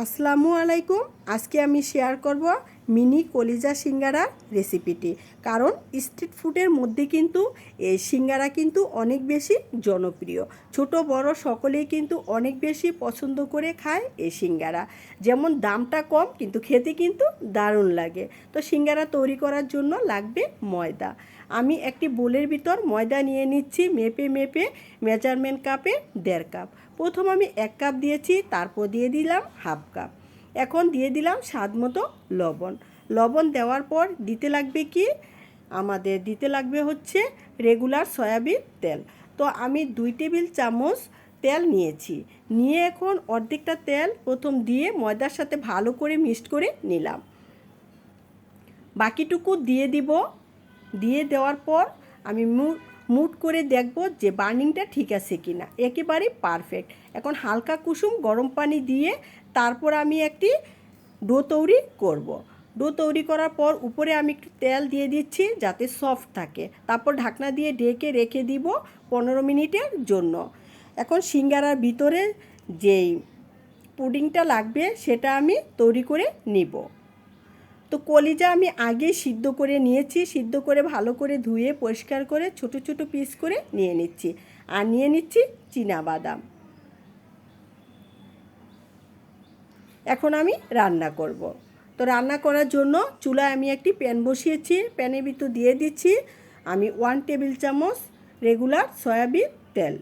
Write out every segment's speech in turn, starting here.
আসসালামু আলাইকুম। আজকে আমি শেয়ার করব মিনি কলিজা সিঙ্গারা রেসিপিটি। কারণ স্ট্রিট ফুডের মধ্যে কিন্তু এই সিঙ্গারা কিন্তু অনেক বেশি জনপ্রিয়। ছোট বড় সকলেই কিন্তু অনেক বেশি পছন্দ করে খায় এই সিঙ্গারা। যেমন দামটা কম কিন্তু খেতে কিন্তু দারুণ লাগে। তো সিঙ্গারা তৈরি করার জন্য লাগবে ময়দা। আমি একটি বোলের ভিতর ময়দা নিয়ে নিচ্ছি মেপে মেজারমেন্ট কাপে 1.5 কাপ। প্রথম আমি 1 কাপ দিয়েছি, তারপর দিয়ে দিলাম হাফ কাপ। এখন দিয়ে দিলাম স্বাদ মতো লবণ দেওয়ার পর দিতে লাগবে কি আমাদের দিতে লাগবে হচ্ছে রেগুলার সয়াবিন তেল। তো আমি 2 টেবিল চামচ তেল নিয়ে এখন অর্ধেকটা তেল প্রথম দিয়ে ময়দার সাথে ভালো করে মিক্সড করে নিলাম। বাকিটুকু দিয়ে দেওয়ার পর আমি মুট করে দেখব যে বার্নিংটা ঠিক আছে কি না। একেবারে পারফেক্ট। এখন হালকা কুসুম গরম পানি দিয়ে তারপর আমি একটি ডো তৈরি করব। ডো তৈরি করার পর উপরে আমি একটু তেল দিয়ে দিচ্ছি যাতে সফট থাকে। তারপর ঢাকনা দিয়ে ঢেকে রেখে দিব 15 মিনিটের জন্য। এখন সিঙ্গারার ভিতরে যেই পুডিংটা লাগবে সেটা আমি তৈরি করে নিব। তো কলিজা আমি আগে সিদ্ধ করে নিয়েছি, সিদ্ধ করে ভালো করে ধুয়ে পরিষ্কার করে ছোট ছোট পিস করে নিয়ে নিচ্ছি। আর নিয়ে নিচ্ছি চীনাবাদাম। এখন আমি রান্না করব। তো রান্না করার জন্য চুলায় আমি একটি প্যান বসিয়েছি। প্যানের ভিতর দিয়ে দিচ্ছি আমি 1 টেবিল চামচ রেগুলার সয়াবিন তেল।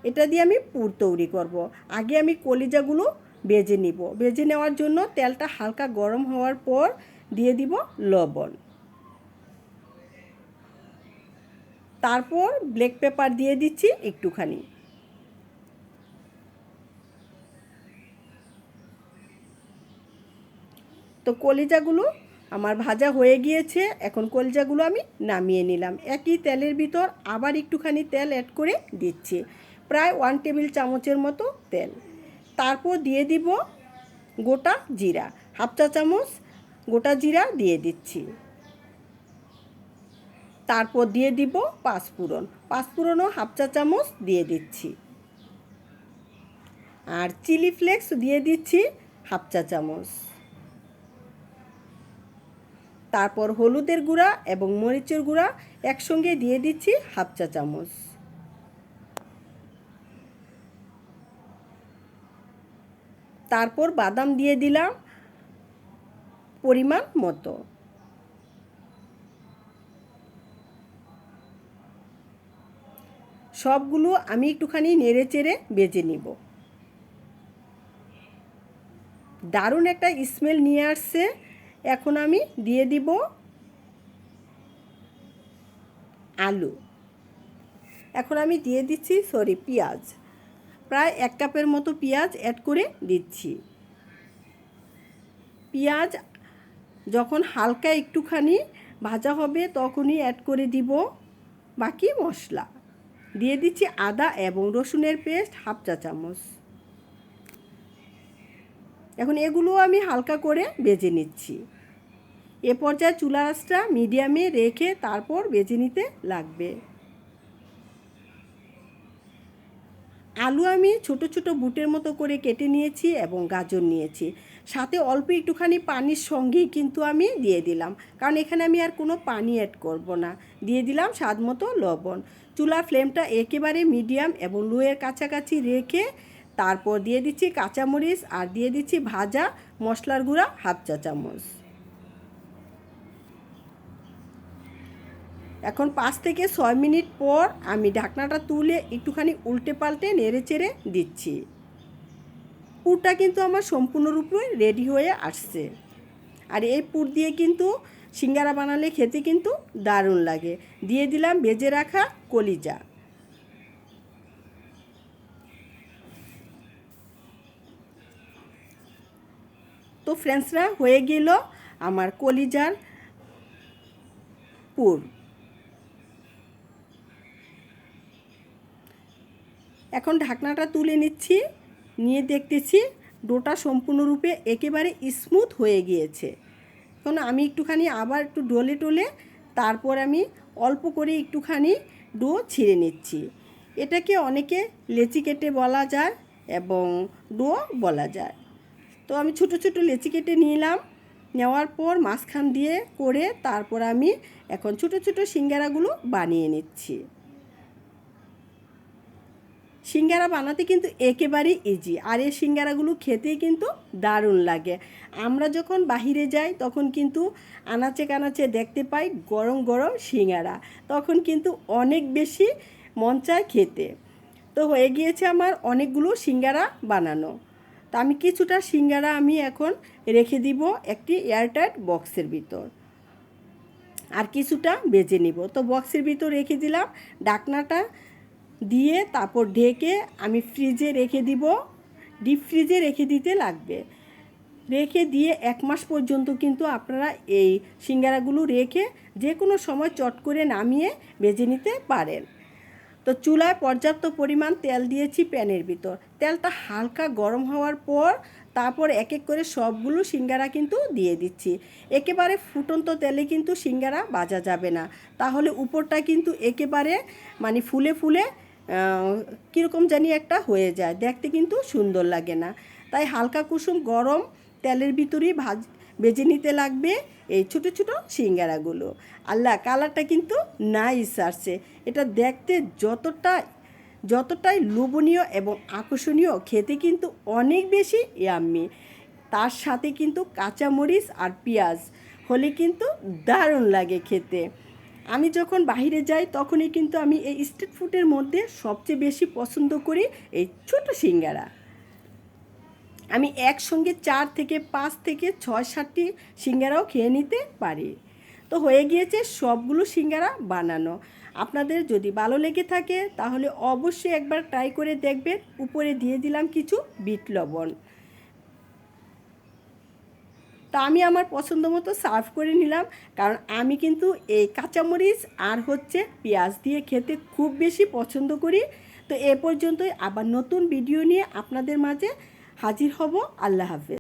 এটা দিয়ে আমি পুর তৈরি করব। আগে আমি কলিজাগুলো ভেজে নেওয়ার জন্য তেলটা হালকা গরম হওয়ার পর দিয়ে দিব লবণ। তারপর ব্ল্যাক পেপার দিয়ে দিচ্ছি একটুখানি। তো কলিজাগুলো আমার ভাজা হয়ে গিয়েছে। এখন কলিজাগুলো আমি নামিয়ে নিলাম। একই তেলের ভিতর আবার একটুখানি তেল অ্যাড করে দিচ্ছি, প্রায় 1 টেবিল চামচের মতো তেল। তারপর দিয়ে দিব গোটা জিরা, হাফ চা চামচ গোটা জিরা দিয়ে দিচ্ছি। তারপর দিয়ে দিব পাঁচফোড়নও হাফ চা চামচ দিয়ে দিচ্ছি। আর চিলি ফ্লেক্স দিয়ে দিচ্ছি হাফ চা চামচ। তারপর হলুদের গুঁড়া এবং মরিচের গুঁড়া একসঙ্গে দিয়ে দিচ্ছি হাফ চা চামচ। তারপর বাদাম দিয়ে দিলাম পরিমাণ মতো। সবগুলো আমি একটুখানি নেড়ে চেড়ে ভেজে নিব। দারুণ একটা স্মেল নিয়ে আসছে। এখন আমি দিয়ে দিব আলু। এখন আমি দিয়ে দিচ্ছি পেঁয়াজ, প্রায় 1 কাপের মতো পেঁয়াজ অ্যাড করে দিচ্ছি। পেঁয়াজ যখন হালকা একটুখানি ভাজা হবে তখনই অ্যাড করে দিব বাকি মশলা। দিয়ে দিচ্ছি আদা এবং রসুনের পেস্ট হাফ চা চামচ। এখন এগুলো আমি হালকা করে ভেজে নিচ্ছি। এ পর্যায়ে চুলার আঁচটা মিডিয়ামে রেখে তারপর ভেজে নিতে লাগবে। আলু আমি ছোট ছোট বুটের মতো করে কেটে নিয়েছি এবং গাজর নিয়েছি। সাথে অল্প একটুখানি পানির সঙ্গেই কিন্তু আমি দিয়ে দিলাম, কারণ এখানে আমি আর কোনো পানি অ্যাড করব না। দিয়ে দিলাম স্বাদ মতো লবণ। চুলার ফ্লেমটা একেবারে মিডিয়াম এবং লোয়ের কাছাকাছি রেখে তারপর দিয়ে দিচ্ছি কাঁচামরিচ আর দিয়ে দিচ্ছি ভাজা মশলার গুঁড়া হাফ চা চামচ। এখন 5 থেকে 6 মিনিট পর আমি ঢাকনাটা তুলে একটুখানি উল্টে পাল্টে নেড়ে চেড়ে দিচ্ছি। পুরটা কিন্তু আমার সম্পূর্ণরূপে রেডি হয়ে আসছে। আর এই পুর দিয়ে কিন্তু সিঙ্গারা বানালে খেতে কিন্তু দারুণ লাগে। দিয়ে দিলাম ভেজে রাখা কলিজা। তো ফ্রেন্ডসরা, হয়ে গেল আমার কলিজার পুর। এখন ঢাকনাটা তুলে নিয়ে দেখতেছি ডোটা সম্পূর্ণরূপে একেবারে স্মুথ হয়ে গিয়েছে। এখন আমি একটুখানি আবার একটু ডলে তারপর আমি অল্প করে একটুখানি ডো ছিঁড়ে নিচ্ছি। এটাকে অনেকে লেচি কেটে বলা যায় এবং ডো বলা যায়। তো আমি ছোট ছোট লেচি কেটে নিলাম, নেওয়ার পর মাঝখান দিয়ে করে তারপর আমি এখন ছোট ছোট সিঙ্গারাগুলো বানিয়ে নিচ্ছি। সিঙ্গারা বানাতে কিন্তু একেবারেই ইজি, আর এই সিঙ্গারাগুলো খেতেই কিন্তু দারুণ লাগে। আমরা যখন বাহিরে যাই তখন কিন্তু আনাচে কানাচে দেখতে পাই গরম গরম সিঙ্গারা, তখন কিন্তু অনেক বেশি মন চায় খেতে। তো হয়ে গিয়েছে আমার অনেকগুলো সিঙ্গারা বানানো। তো আমি কিছুটা সিঙ্গারা আমি এখন রেখে দিব একটি এয়ারটাইট বক্সের ভিতর, আর কিছুটা বেজে নিব। তো বক্সের ভিতর রেখে দিলাম, ঢাকনাটা দিয়ে তারপর ঢেকে আমি ফ্রিজে রেখে দিব। ডিপ ফ্রিজে রেখে দিতে লাগবে, রেখে দিয়ে 1 মাস পর্যন্ত কিন্তু আপনারা এই সিঙ্গারাগুলো রেখে যে কোনো সময় চট করে নামিয়ে ভেজে নিতে পারেন। তো চুলায় পর্যাপ্ত পরিমাণ তেল দিয়েছি প্যানের ভিতর। তেলটা হালকা গরম হওয়ার পর তারপর এক এক করে সবগুলো সিঙ্গারা কিন্তু দিয়ে দিচ্ছি। একেবারে ফুটন্ত তেলে কিন্তু সিঙ্গারা ভাজা যাবে না, তাহলে উপরটা কিন্তু একেবারে মানে ফুলে ফুলে কীরকম জানি একটা হয়ে যায়, দেখতে কিন্তু সুন্দর লাগে না। তাই হালকা কুসুম গরম তেলের ভিতরেই ভেজে নিতে লাগবে এই ছোটো ছোটো সিঙ্গারাগুলো। আল্লাহ, কালারটা কিন্তু নাইস আসছে। এটা দেখতে যতটাই লোভনীয় এবং আকর্ষণীয়, খেতে কিন্তু অনেক বেশি ইয়াম্মি। তার সাথে কিন্তু কাঁচামরিচ আর পেঁয়াজ হলে কিন্তু দারুণ লাগে খেতে। আমি যখন বাইরে যাই তখনই কিন্তু আমি এই স্ট্রিট ফুডের মধ্যে সবচেয়ে বেশি পছন্দ করি এই ছোটো সিঙ্গারা। আমি একসঙ্গে 4 থেকে 5 থেকে 6-7টি সিঙ্গারাও খেয়ে নিতে পারি। তো হয়ে গিয়েছে সবগুলো সিঙ্গারা বানানো। আপনাদের যদি ভালো লেগে থাকে তাহলে অবশ্যই একবার ট্রাই করে দেখবেন। উপরে দিয়ে দিলাম কিছু বিট লবণ। তা আমি আমার পছন্দ মতো সার্ভ করে নিলাম, কারণ আমি কিন্তু এই কাঁচামরিচ আর পেঁয়াজ দিয়ে খেতে খুব বেশি পছন্দ করি। তো এ পর্যন্তই, আবার নতুন ভিডিও নিয়ে আপনাদের মাঝে হাজির হব। আল্লাহ হাফেজ।